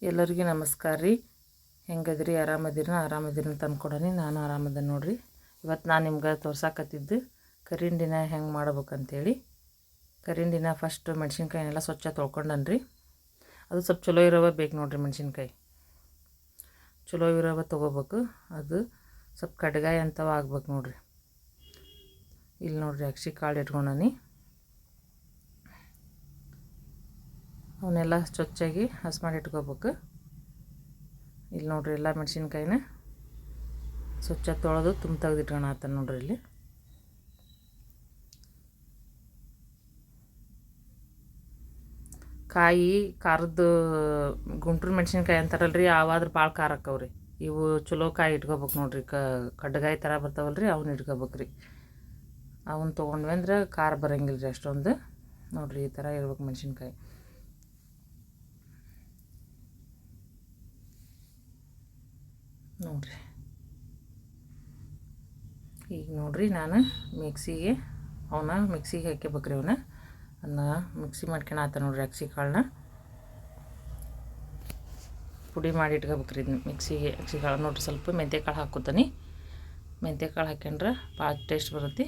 ಎಲ್ಲರಿಗೂ ನಮಸ್ಕಾರ ರೀ. ಹೆಂಗದ್ರಿ? ಆರಾಮದಿರಿ ಅಂತ ಅಂದ್ಕೊಡನಿ. ನಾನು ಆರಾಮದ ನೋಡ್ರಿ. ಇವತ್ತು ನಾನು ನಿಮ್ಗೆ ತೋರ್ಸಾಕತ್ತಿದ್ದು ಕರಿಂಡಿನ ಹೆಂಗೆ ಮಾಡ್ಬೇಕಂತೇಳಿ. ಕರಿಂಡಿನ ಫಸ್ಟ್ ಮೆಣಸಿನ್ಕಾಯಿನೆಲ್ಲ ಸ್ವಚ್ಛ ತೊಳ್ಕೊಂಡನ್ರಿ. ಅದು ಸ್ವಲ್ಪ ಚಲೋ ಇರೋವ ಬೇಕು ನೋಡ್ರಿ. ಮೆಣಸಿನ್ಕಾಯಿ ಚಲೋ ಇರೋವ ತೊಗೋಬೇಕು. ಅದು ಸ್ವಲ್ಪ ಕಡ್ಗಾಯಿ ಅಂತವ ಆಗ್ಬೇಕು ನೋಡ್ರಿ. ಇಲ್ಲಿ ನೋಡ್ರಿ ಅಕ್ಷಿ ಕಾಳು ಇಟ್ಕೊಂಡನಿ. ಅವನ್ನೆಲ್ಲ ಸ್ವಚ್ಛಾಗಿ ಹಸಿ ಮಾಡಿ ಇಟ್ಕೋಬೇಕು. ಇಲ್ಲಿ ನೋಡ್ರಿ ಎಲ್ಲ ಮೆಣಸಿನ್ಕಾಯಿನ ಸ್ವಚ್ಛ ತೊಳೆದು ತುಂಬ ತೆಗೆದಿಟ್ಕೊಳತ್ತ ನೋಡ್ರಿ. ಇಲ್ಲಿ ಕಾಯಿ ಖಾರದ್ದು ಗುಂಟೂರು ಮೆಣಸಿನ್ಕಾಯಿ ಅಂತಾರಲ್ರಿ, ಅವಾದ್ರೆ ಭಾಳ ಖಾರ ಆಕ್ಕವ್ರಿ. ಇವು ಚಲೋ ಕಾಯಿ ಇಟ್ಕೋಬೇಕು ನೋಡ್ರಿ. ಕಡ್ಗಾಯಿ ಥರ ಬರ್ತಾವಲ್ರಿ, ಅವನ್ನ ಇಟ್ಕೋಬೇಕು ರೀ. ಅವನ್ನ ತೊಗೊಂಡ್ವಿ ಅಂದ್ರೆ ಖಾರ ಬರೋಂಗಿಲ್ಲ ರೀ ಅಷ್ಟೊಂದು. ನೋಡ್ರಿ ಈ ಥರ ಇರ್ಬೇಕು ಮೆಣಸಿನ್ಕಾಯಿ. ನೋಡ್ರಿ ಈಗ ನೋಡ್ರಿ ನಾನು ಮಿಕ್ಸಿಗೆ ಹಾಕ್ಯಬೇಕ್ರಿ. ಅವನ್ನ ಮಿಕ್ಸಿ ಮಾಡ್ಕೊಳತ್ತ ನೋಡ್ರಿ. ಅಕ್ಕಿ ಕಾಳನ್ನ ಪುಡಿ ಮಾಡಿ ಇಟ್ಕೋಬೇಕ್ರಿ. ಇದನ್ನ ಮಿಕ್ಸಿಗೆ ಅಕ್ಕಿ ಕಾಳು ನೋಡ್ರಿ. ಸ್ವಲ್ಪ ಮೆಂತ್ಯ ಕಾಳು ಹಾಕ್ಕೊತಾನೆ. ಮೆಂತ್ಯ ಕಾಳು ಹಾಕ್ಯಂಡ್ರೆ ಭಾಳ ಟೇಸ್ಟ್ ಬರುತ್ತೆ.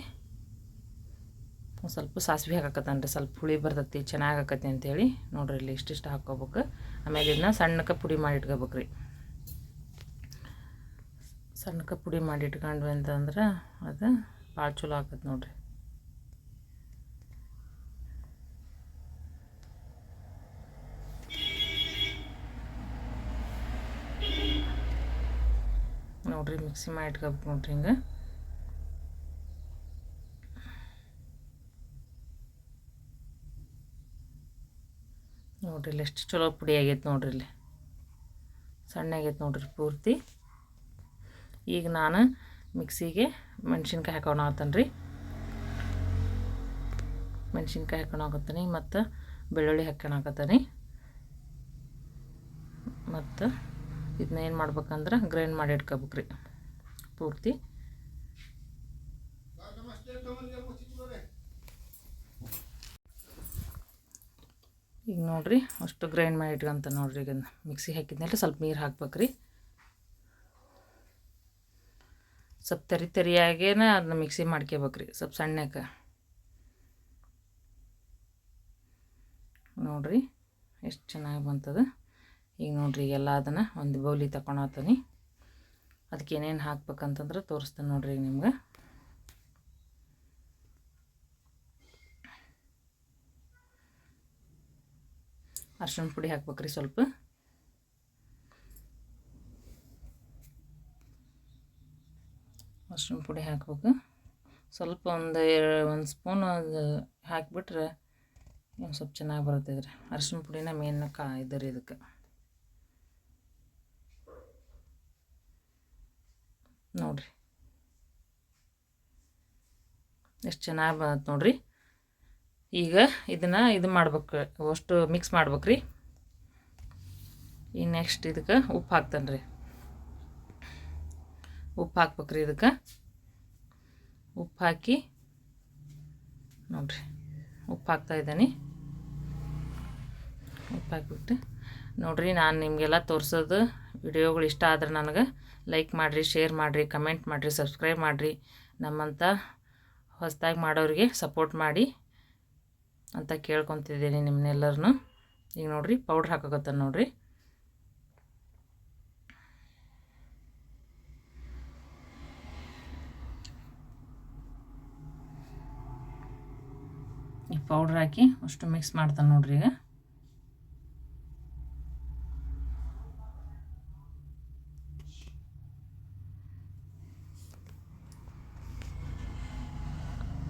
ಸ್ವಲ್ಪ ಸಾಸಿವೆ ಹಾಕಕತ್ತಾನೆ ರೀ. ಸ್ವಲ್ಪ ಹುಳಿ ಬರ್ತೈತಿ, ಚೆನ್ನಾಗಿ ಆಕತಿ ಅಂತೇಳಿ ನೋಡ್ರಿ. ಇಲ್ಲಿ ಇಷ್ಟಿಷ್ಟು ಹಾಕ್ಕೋಬೇಕು. ಆಮೇಲೆ ಇದನ್ನ ಸಣ್ಣಕ್ಕೆ ಪುಡಿ ಮಾಡಿ ಇಟ್ಕೋಬೇಕ್ರಿ. ಸಣ್ಣಕ್ಕೆ ಪುಡಿ ಮಾಡಿ ಇಟ್ಕೊಂಡ್ವಿ ಅಂತಂದ್ರೆ ಅದು ಭಾಳ ಚಲೋ ಆಕತ್ತೆ ನೋಡ್ರಿ. ನೋಡ್ರಿ ಮಿಕ್ಸಿ ಮಾಡಿ ಇಟ್ಕೋಬೇಕು ನೋಡ್ರಿ. ಹಿಂಗೆ ನೋಡ್ರಿ ಇಲ್ಲಿ ಎಷ್ಟು ಚಲೋ ಪುಡಿ ಆಗೈತೆ ನೋಡ್ರಿ. ಇಲ್ಲಿ ಸಣ್ಣ ಆಗೈತೆ ನೋಡ್ರಿ ಪೂರ್ತಿ. ಈಗ ನಾನು ಮಿಕ್ಸಿಗೆ ಮೆಣಸಿನ್ಕಾಯಿ ಹಾಕೋಣಾಕತ್ತೇನೆ ರೀ. ಮೆಣಸಿನ್ಕಾಯಿ ಹಾಕೋಣಾಕತ್ತೀನಿ ಮತ್ತು ಬೆಳ್ಳುಳ್ಳಿ ಹಾಕೋಣಾಕತ್ತೀನಿ. ಮತ್ತು ಇದನ್ನ ಏನು ಮಾಡ್ಬೇಕಂದ್ರೆ ಗ್ರೈಂಡ್ ಮಾಡಿ ಇಟ್ಕೋಬೇಕು ರೀ ಪೂರ್ತಿ. ಈಗ ನೋಡ್ರಿ ಅಷ್ಟು ಗ್ರೈಂಡ್ ಮಾಡಿ ಇಟ್ಕೊಂತ ನೋಡ್ರಿ. ಈಗ ಮಿಕ್ಸಿ ಹಾಕಿದ್ಮೇಲೆ ಸ್ವಲ್ಪ ನೀರು ಹಾಕ್ಬೇಕು ರೀ. ಸ್ವಲ್ಪ ತರಿಯಾಗೇನ ಅದನ್ನ ಮಿಕ್ಸಿ ಮಾಡ್ಕೋಬೇಕ್ರಿ, ಸ್ವಲ್ಪ ಸಣ್ಣಕ್ಕೆ. ನೋಡ್ರಿ ಎಷ್ಟು ಚೆನ್ನಾಗಿ ಬಂತದ. ಈಗ ನೋಡ್ರಿ ಈಗೆಲ್ಲ ಅದನ್ನು ಒಂದು ಬೌಲಿ ತಗೊಳತ್ತೀನಿ. ಅದಕ್ಕೆ ಏನೇನು ಹಾಕ್ಬೇಕಂತಂದ್ರೆ ತೋರಿಸ್ತೇನೆ ನೋಡ್ರಿ. ಈಗ ನಿಮ್ಗೆ ಅರ್ಶಿಣ ಪುಡಿ ಹಾಕ್ಬೇಕ್ರಿ. ಸ್ವಲ್ಪ ಅರ್ಶಿಣ ಪುಡಿ ಹಾಕ್ಬೇಕು. ಸ್ವಲ್ಪ ಒಂದು ಸ್ಪೂನ್ ಅದು ಹಾಕಿಬಿಟ್ರೆ ಒಂದು ಸ್ವಲ್ಪ ಚೆನ್ನಾಗಿ ಬರ್ತೈತೆ ರೀ. ಅರ್ಶಿಣ ಪುಡಿನ ಮೇನ್ ಇದು ರೀ ಇದಕ್ಕೆ. ನೋಡಿರಿ ಎಷ್ಟು ಚೆನ್ನಾಗಿ ಬಂತು ನೋಡ್ರಿ. ಈಗ ಇದನ್ನು ಇದು ಮಾಡ್ಬೇಕು, ಅಷ್ಟು ಮಿಕ್ಸ್ ಮಾಡ್ಬೇಕು ರೀ. ಈಗ ನೆಕ್ಸ್ಟ್ ಇದಕ್ಕೆ ಉಪ್ಪು ಹಾಕ್ತಾನೆ ರೀ. ಉಪ್ಪು ಹಾಕ್ಬೇಕ್ರಿ. ಇದಕ್ಕೆ ಉಪ್ಪು ಹಾಕಿ ನೋಡ್ರಿ ಉಪ್ಪು ಹಾಕ್ತಾಯಿದ್ದೀನಿ. ಉಪ್ಪು ಹಾಕಿಬಿಟ್ಟು ನೋಡ್ರಿ, ನಾನು ನಿಮಗೆಲ್ಲ ತೋರಿಸೋದು ವಿಡಿಯೋಗಳು ಇಷ್ಟ ಆದ್ರೆ ನನಗೆ ಲೈಕ್ ಮಾಡಿರಿ, ಶೇರ್ ಮಾಡಿರಿ, ಕಮೆಂಟ್ ಮಾಡಿರಿ, ಸಬ್ಸ್ಕ್ರೈಬ್ ಮಾಡಿರಿ. ನಮ್ಮಂಥ ಹೊಸದಾಗಿ ಮಾಡೋರಿಗೆ ಸಪೋರ್ಟ್ ಮಾಡಿ ಅಂತ ಕೇಳ್ಕೊತಿದ್ದೀನಿ ನಿಮ್ಮನ್ನೆಲ್ಲರನ್ನು. ಈಗ ನೋಡ್ರಿ ಪೌಡ್ರ್ ಹಾಕೋಕತ್ತಾನೆ ನೋಡ್ರಿ. ಈ ಪೌಡ್ರ್ ಹಾಕಿ ಅಷ್ಟು ಮಿಕ್ಸ್ ಮಾಡ್ತಾನೆ ನೋಡ್ರಿ.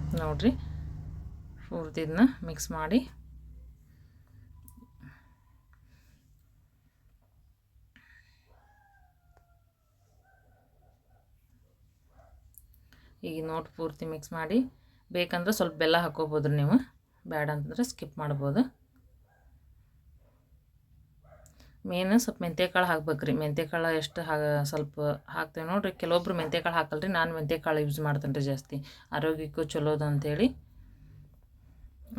ಈಗ ನೋಡ್ರಿ ಪೂರ್ತಿ ಇದನ್ನ ಮಿಕ್ಸ್ ಮಾಡಿ ಈಗ ನೋಡಿ ಪೂರ್ತಿ ಮಿಕ್ಸ್ ಮಾಡಿ. ಬೇಕಂದ್ರೆ ಸ್ವಲ್ಪ ಬೆಲ್ಲ ಹಾಕೋಬೋದು ರೀ ನೀವು, ಬೇಡ ಅಂತಂದ್ರೆ ಸ್ಕಿಪ್ ಮಾಡ್ಬೋದು. ಮೇನ್ ಸ್ವಲ್ಪ ಮೆಂತ್ಯಕಾಳು ಹಾಕ್ಬೇಕು ರೀ. ಮೆಂತ್ಯಕಾಳು ಎಷ್ಟು ಸ್ವಲ್ಪ ಹಾಕ್ತೇವೆ ನೋಡಿರಿ. ಕೆಲವೊಬ್ರು ಮೆಂತ್ಯಕಾಳು ಹಾಕಲ್ರಿ, ನಾನು ಮೆಂತ್ಯಕಾಳು ಯೂಸ್ ಮಾಡ್ತೇನೆ ರೀ ಜಾಸ್ತಿ, ಆರೋಗ್ಯಕ್ಕೂ ಚಲೋದು ಅಂಥೇಳಿ.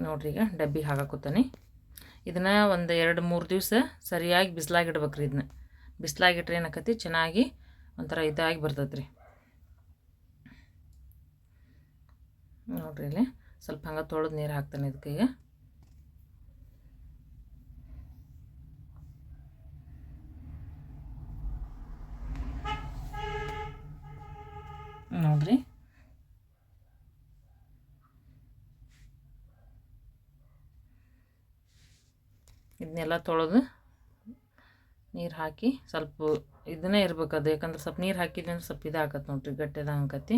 ನೋಡಿರಿ ಈಗ ಡಬ್ಬಿಗೆ ಹಾಕಾಕುತ್ತಾನೆ. ಇದನ್ನು ಒಂದು 2-3 ದಿವಸ ಸರಿಯಾಗಿ ಬಿಸಿಲಾಗಿಡ್ಬೇಕ್ರಿ. ಇದನ್ನ ಬಿಸಿಲಾಗಿಟ್ರೆ ಏನಾಕತಿ ಚೆನ್ನಾಗಿ ಒಂಥರ ಇದಾಗಿ ಬರ್ತೈತೆ ರೀ. ನೋಡಿರಿ ಇಲ್ಲಿ ಸ್ವಲ್ಪ ಹಂಗೆ ತೊಳೆದು ನೀರು ಹಾಕ್ತಾನೆ ಇದಕ್ಕೆ. ಈಗ ನೋಡಿರಿ ಇದನ್ನೆಲ್ಲ ತೊಳೆದು ನೀರು ಹಾಕಿ ಸ್ವಲ್ಪ ಇದನ್ನೇ ಇರ್ಬೇಕು ಅದು. ಯಾಕಂದ್ರೆ ಸ್ವಲ್ಪ ನೀರು ಹಾಕಿದ್ವಿ ಅಂದ್ರೆ ಸ್ವಲ್ಪ ಇದಾಗತ್ತೆ ನೋಡಿರಿ, ಗಟ್ಟಿದ ಹಂಗತಿ.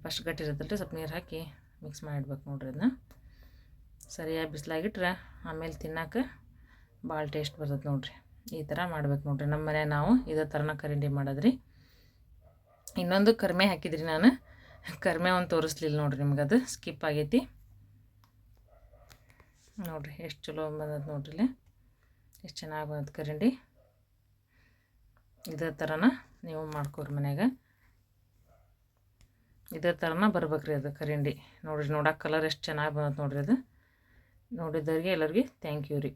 ಫಸ್ಟ್ ಗಟ್ಟಿ ಇರುತ್ತಲ್ರಿ, ಸ್ವಲ್ಪ ನೀರು ಹಾಕಿ ಮಿಕ್ಸ್ ಮಾಡಿಡ್ಬೇಕು ನೋಡ್ರಿ. ಅದನ್ನ ಸರಿಯಾಗಿ ಬಿಸಿಲಾಗಿಟ್ರೆ ಆಮೇಲೆ ತಿನ್ನೋಕೆ ಭಾಳ ಟೇಸ್ಟ್ ಬರ್ತದೆ ನೋಡಿರಿ. ಈ ಥರ ಮಾಡ್ಬೇಕು ನೋಡಿರಿ. ನಮ್ಮ ಮನೆ ನಾವು ಇದೇ ಥರನ ಕರಿಂಡಿ ಮಾಡೋದ್ರಿ. ಇನ್ನೊಂದು ಕರ್ಮೆ ಹಾಕಿದ್ರಿ ನಾನು, ಕರ್ಮೆ ಒಂದು ತೋರಿಸ್ಲಿಲ್ಲ ನೋಡಿರಿ ನಿಮ್ಗೆ, ಅದು ಸ್ಕಿಪ್ ಆಗೈತಿ ನೋಡಿರಿ. ಎಷ್ಟು ಚಲೋ ಬಂದದ್ದು ನೋಡ್ರಿ, ಇಲ್ಲಿ ಎಷ್ಟು ಚೆನ್ನಾಗಿ ಬಂದದ್ದು ಕರಿಂಡಿ. ಇದೇ ಥರನ ನೀವು ಮಾಡ್ಕೊರಿ ಮನ್ಯಾಗ. ಇದೇ ಥರನ ಬರ್ಬೇಕ್ರಿ ಅದು ಕರಿಂಡಿ. ನೋಡಿರಿ ನೋಡೋಕೆ ಕಲರ್ ಎಷ್ಟು ಚೆನ್ನಾಗಿ ಬಂದದ್ದು ನೋಡಿರಿ. ಅದು ನೋಡಿದ್ದವ್ರಿಗೆ ಎಲ್ಲರಿಗೆ ಥ್ಯಾಂಕ್ ಯು ರೀ.